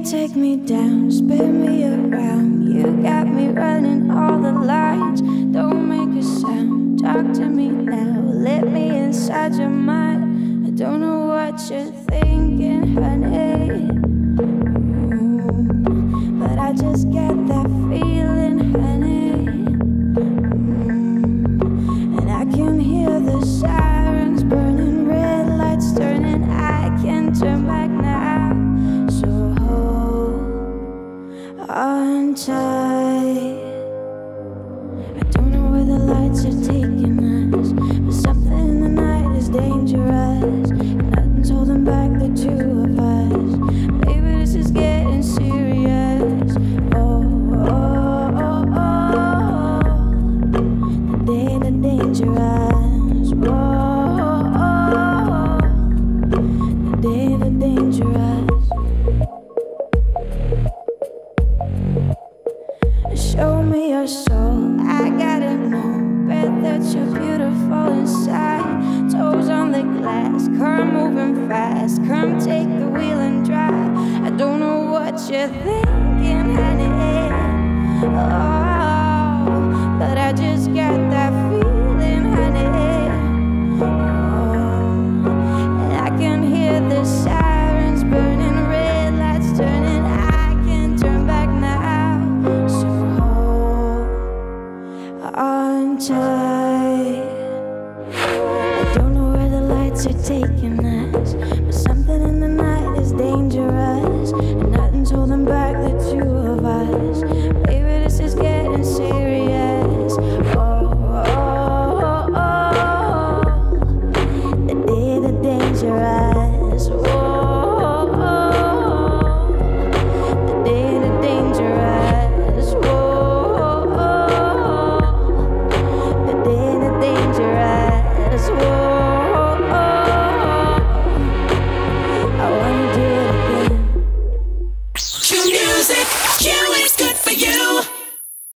take me down, spin me around. You got me running all the lights. Don't make a sound, talk to me now. Let me inside your mind. I don't know what you're thinking, honey, but I just get that feeling, honey. And I can hear the sirens burning, red lights turning. I can turn back now. So hold on tight. I don't know where the lights are taking us, but something in the night is dangerous. Nothing's holding back the two of us. Baby, this is getting serious. Oh, oh, oh, oh. The dangerous. Oh, oh, oh. The dangerous. Show me your soul, I gotta know. Bet that you're beautiful inside. Toes on the glass, car moving fast. Come take the wheel and drive. I don't know what you're thinking, honey, oh, but I just got that feeling, honey, oh, and I can hear the sirens burning, red lights turning. I can turn back now. So on tight. I don't know where the lights are taking